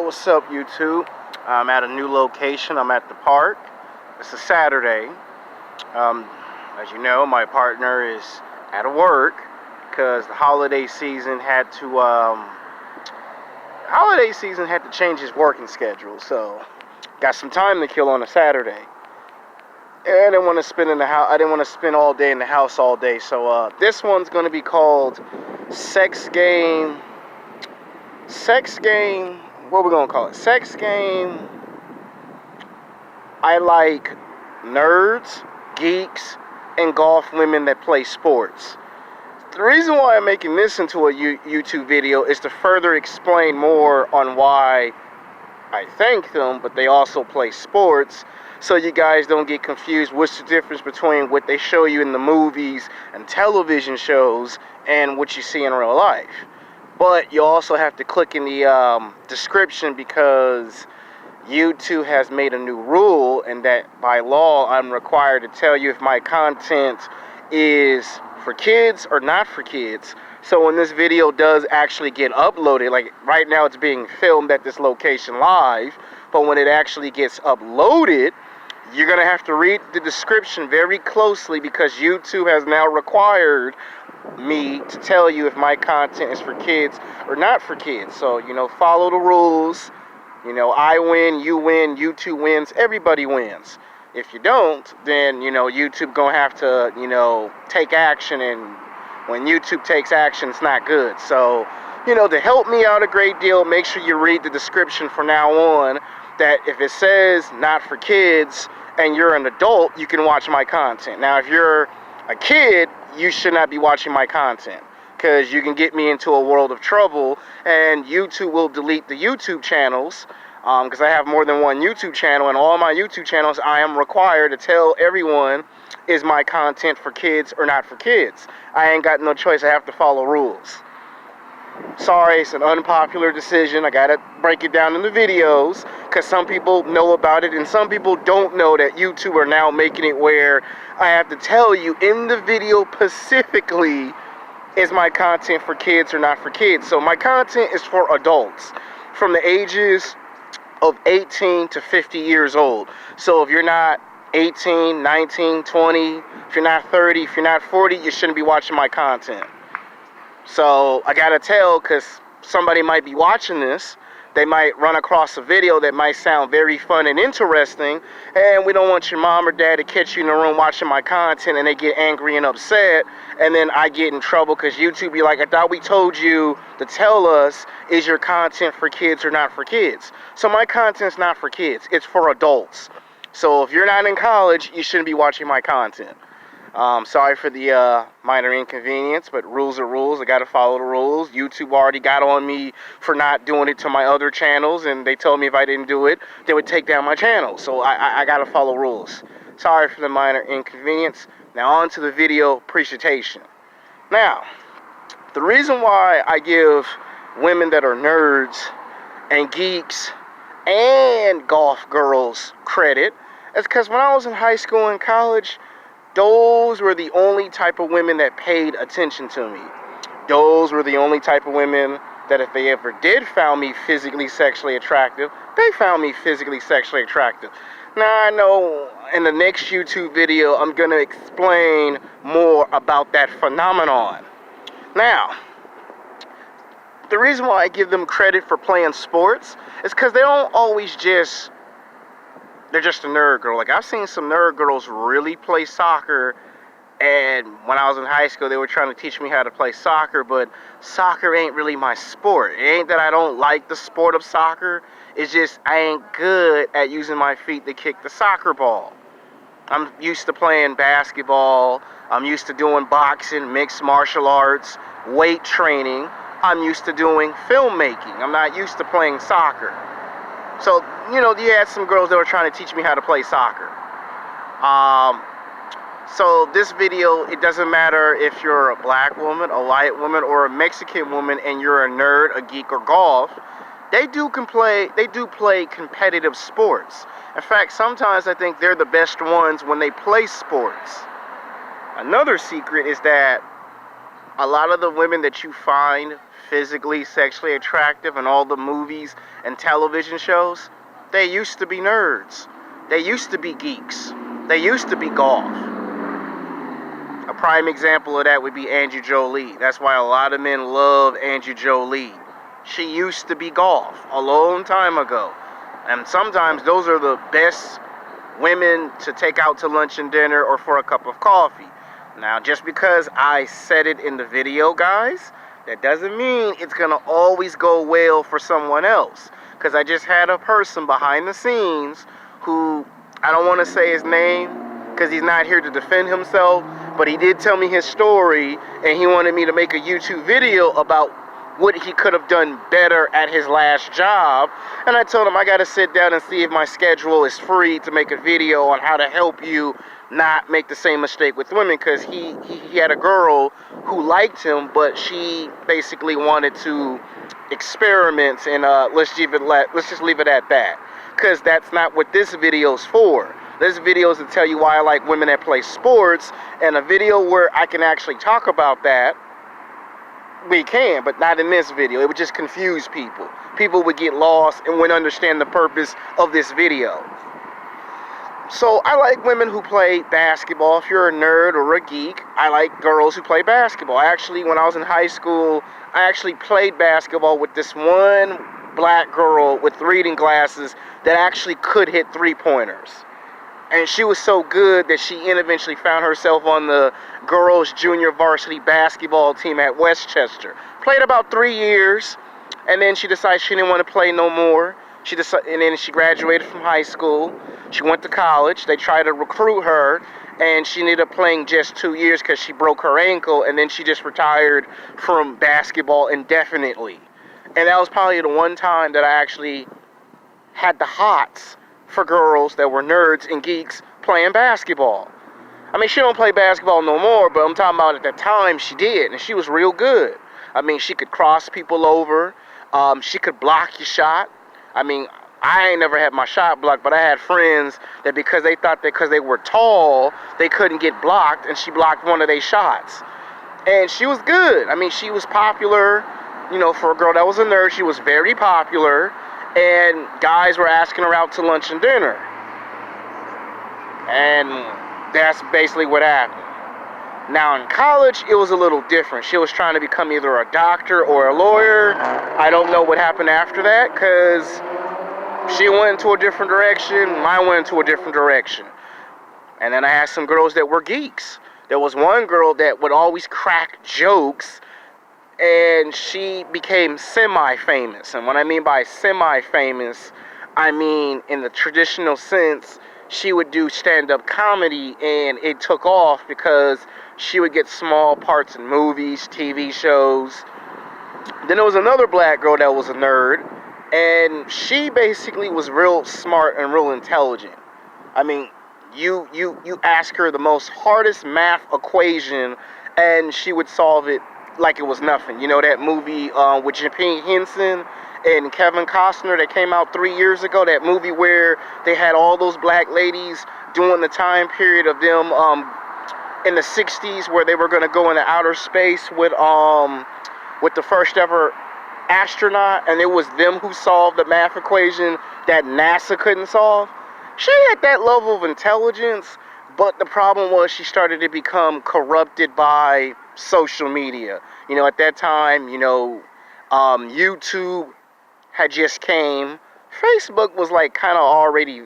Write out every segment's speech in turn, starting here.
what's up, YouTube? I'm at a new location. I'm at the park. It's a Saturday. As you know, my partner is out of work because the holiday season had to change his working schedule. So, got some time to kill on a Saturday. And I didn't want to spend all day in the house all day. So this one's going to be called Sex Game. What we gonna call it? Sex Game. I like nerds, geeks, and golf women that play sports. The reason why I'm making this into a YouTube video is to further explain more on why I thank them, but they also play sports, so you guys don't get confused. What's the difference between what they show you in the movies and television shows and what you see in real life? But you also have to click in the description because YouTube has made a new rule, and that by law I'm required to tell you if my content is for kids or not for kids. So when this video does actually get uploaded, like right now it's being filmed at this location live, but when it actually gets uploaded, you're going to have to read the description very closely because YouTube has now required me to tell you if my content is for kids or not for kids. So, follow the rules. I win, you win, YouTube wins, everybody wins. If you don't, then, YouTube gonna have to, take action, and when YouTube takes action, it's not good. So, to help me out a great deal, make sure you read the description from now on, that if it says not for kids and you're an adult, you can watch my content. Now, if you're a kid, you should not be watching my content because you can get me into a world of trouble, and YouTube will delete the YouTube channels because I have more than one YouTube channel, and all my YouTube channels I am required to tell everyone is my content for kids or not for kids. I ain't got no choice. I have to follow rules. Sorry, it's an unpopular decision. I gotta break it down in the videos because some people know about it and some people don't know that YouTube are now making it where I have to tell you in the video specifically is my content for kids or not for kids. So my content is for adults from the ages of 18 to 50 years old. So if you're not 18, 19, 20, if you're not 30, if you're not 40, you shouldn't be watching my content. So I gotta tell, because somebody might be watching this, they might run across a video that might sound very fun and interesting, and we don't want your mom or dad to catch you in the room watching my content and they get angry and upset, and then I get in trouble because YouTube be like, I thought we told you to tell us, is your content for kids or not for kids? So my content's not for kids, it's for adults. So if you're not in college, you shouldn't be watching my content. Sorry for the minor inconvenience, but rules are rules. I got to follow the rules. YouTube already got on me for not doing it to my other channels, and they told me if I didn't do it, they would take down my channel. So I got to follow rules. Sorry for the minor inconvenience. Now on to the video presentation. Now, the reason why I give women that are nerds and geeks and golf girls credit is because when I was in high school and college, those were the only type of women that paid attention to me. Those were the only type of women that if they ever did found me physically sexually attractive, they found me physically sexually attractive. Now I know in the next YouTube video I'm going to explain more about that phenomenon. Now, the reason why I give them credit for playing sports is because they don't always they're just a nerd girl. Like, I've seen some nerd girls really play soccer, and when I was in high school, they were trying to teach me how to play soccer, but soccer ain't really my sport. It ain't that I don't like the sport of soccer. It's just I ain't good at using my feet to kick the soccer ball. I'm used to playing basketball. I'm used to doing boxing, mixed martial arts, weight training. I'm used to doing filmmaking. I'm not used to playing soccer. So, you had some girls that were trying to teach me how to play soccer. So this video, it doesn't matter if you're a black woman, a white woman, or a Mexican woman, and you're a nerd, a geek, or golf. They do play competitive sports. In fact, sometimes I think they're the best ones when they play sports. Another secret is that A lot of the women that you find physically, sexually attractive in all the movies and television shows, they used to be nerds. They used to be geeks. They used to be goth. A prime example of that would be Angie Jolie. That's why a lot of men love Angie Jolie. She used to be goth a long time ago. And sometimes those are the best women to take out to lunch and dinner or for a cup of coffee. Now, just because I said it in the video, guys, that doesn't mean it's going to always go well for someone else. Because I just had a person behind the scenes who, I don't want to say his name because he's not here to defend himself, but he did tell me his story, and he wanted me to make a YouTube video about what he could have done better at his last job. And I told him I got to sit down and see if my schedule is free to make a video on how to help you not make the same mistake with women, because he had a girl who liked him, but she basically wanted to experiment, and let's just leave it at that, because that's not what this video's for. This video is to tell you why I like women that play sports, and a video where I can actually talk about that, we can, but not in this video. It would just confuse people. People would get lost and wouldn't understand the purpose of this video. So I like women who play basketball. If you're a nerd or a geek, I like girls who play basketball. Actually, when I was in high school, I actually played basketball with this one black girl with reading glasses that actually could hit three-pointers. And she was so good that she eventually found herself on the girls' junior varsity basketball team at Westchester. Played about 3 years, and then she decided she didn't want to play no more. And then she graduated from high school. She went to college. They tried to recruit her, and she ended up playing just 2 years because she broke her ankle, and then she just retired from basketball indefinitely. And that was probably the one time that I actually had the hots for girls that were nerds and geeks playing basketball. I mean, she don't play basketball no more, but I'm talking about at the time she did, and she was real good. I mean, she could cross people over. She could block your shot. I mean, I ain't never had my shot blocked, but I had friends that because they thought that because they were tall, they couldn't get blocked, and she blocked one of their shots. And she was good. I mean, she was popular, you know, for a girl that was a nerd. She was very popular, and guys were asking her out to lunch and dinner. And that's basically what happened. Now in college, it was a little different. She was trying to become either a doctor or a lawyer. I don't know what happened after that, because she went into a different direction, mine went into a different direction. And then I had some girls that were geeks. There was one girl that would always crack jokes, and she became semi-famous. And what I mean by semi-famous, I mean in the traditional sense, she would do stand-up comedy, and it took off because she would get small parts in movies, TV shows. Then there was another black girl that was a nerd, and she basically was real smart and real intelligent. I mean, you ask her the most hardest math equation, and she would solve it like it was nothing. You know that movie with Jim Henson and Kevin Costner that came out 3 years ago? That movie where they had all those black ladies during the time period of them in the 60s, where they were going to go into outer space with the first ever astronaut, and it was them who solved the math equation that NASA couldn't solve. She had that level of intelligence, but the problem was she started to become corrupted by social media. You know, at that time, you know, YouTube had just came. Facebook was like kind of already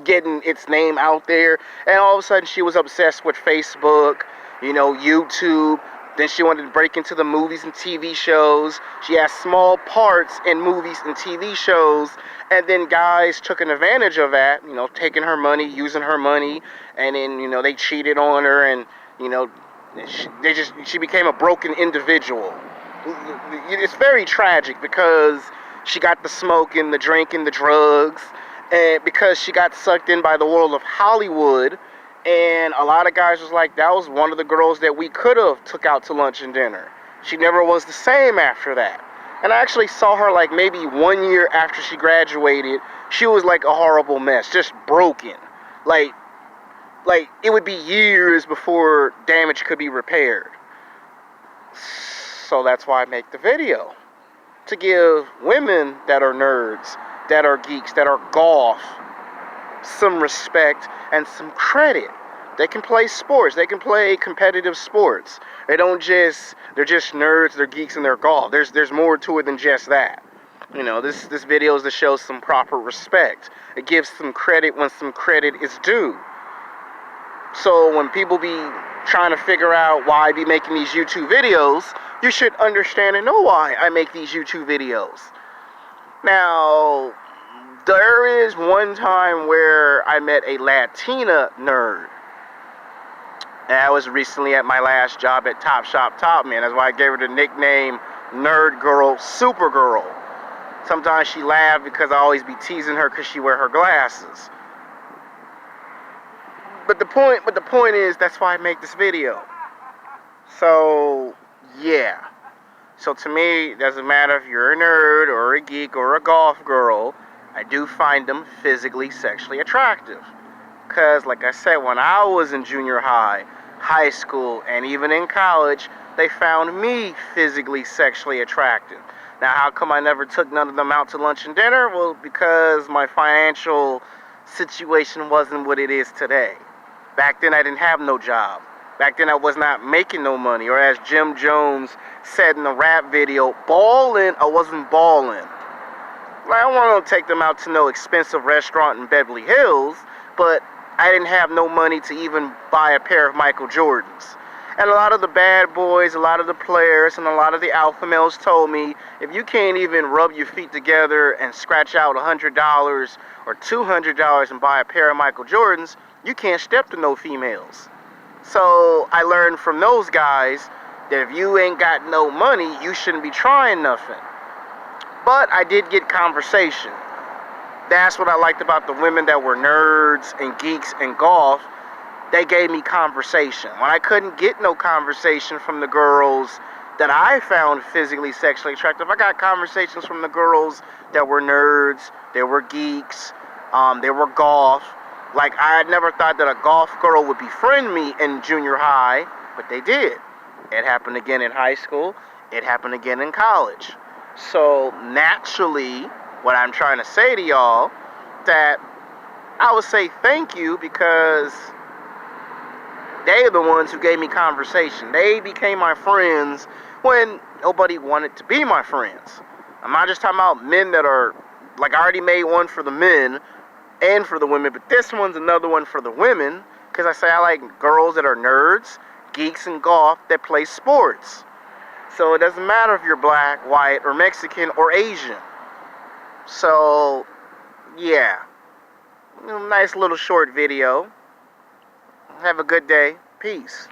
getting its name out there, and all of a sudden she was obsessed with Facebook, you know, YouTube. Then she wanted to break into the movies and TV shows. She had small parts in movies and TV shows, and then guys took an advantage of that, you know, taking her money, using her money, and then, you know, they cheated on her, and, you know, she became a broken individual. It's very tragic because she got the smoking, the drinking, the drugs, and because she got sucked in by the world of Hollywood. And a lot of guys was like, that was one of the girls that we could have took out to lunch and dinner. She never was the same after that. And I actually saw her like maybe 1 year after she graduated. She was like a horrible mess, just broken. Like it would be years before damage could be repaired. So that's why I make the video. To give women that are nerds, that are geeks, that are goth, some respect and some credit. They can play sports. They can play competitive sports. They're just nerds, they're geeks, and they're goth. There's more to it than just that. You know, this video is to show some proper respect. It gives some credit when some credit is due. So when people be trying to figure out why I be making these YouTube videos, you should understand and know why I make these YouTube videos. Now, there is one time where I met a Latina nerd. That was recently at my last job at Top Shop Top Man. That's why I gave her the nickname Nerd Girl Supergirl. Sometimes she laughed because I always be teasing her because she wear her glasses. But the point is, that's why I make this video. So, yeah. So to me, it doesn't matter if you're a nerd or a geek or a goth girl, I do find them physically, sexually attractive. Because, like I said, when I was in junior high, high school, and even in college, they found me physically, sexually attractive. Now, how come I never took none of them out to lunch and dinner? Well, because my financial situation wasn't what it is today. Back then, I didn't have no job. Back then, I was not making no money. Or as Jim Jones said in the rap video, ballin', I wasn't ballin'. I don't want to take them out to no expensive restaurant in Beverly Hills, but I didn't have no money to even buy a pair of Michael Jordans. And a lot of the bad boys, a lot of the players, and a lot of the alpha males told me, if you can't even rub your feet together and scratch out $100 or $200 and buy a pair of Michael Jordans, you can't step to no females. So I learned from those guys that if you ain't got no money, you shouldn't be trying nothing. But I did get conversation. That's what I liked about the women that were nerds and geeks and goth. They gave me conversation. When I couldn't get no conversation from the girls that I found physically, sexually attractive, I got conversations from the girls that were nerds, they were geeks, they were goth. Like, I had never thought that a goth girl would befriend me in junior high, but they did. It happened again in high school. It happened again in college. So, naturally, what I'm trying to say to y'all, that I would say thank you because they're the ones who gave me conversation. They became my friends when nobody wanted to be my friends. I'm not just talking about men that are, like, I already made one for the men and for the women, but this one's another one for the women, because I say I like girls that are nerds, geeks, and goth that play sports. So it doesn't matter if you're black, white, or Mexican, or Asian. So, yeah. Nice little short video. Have a good day. Peace.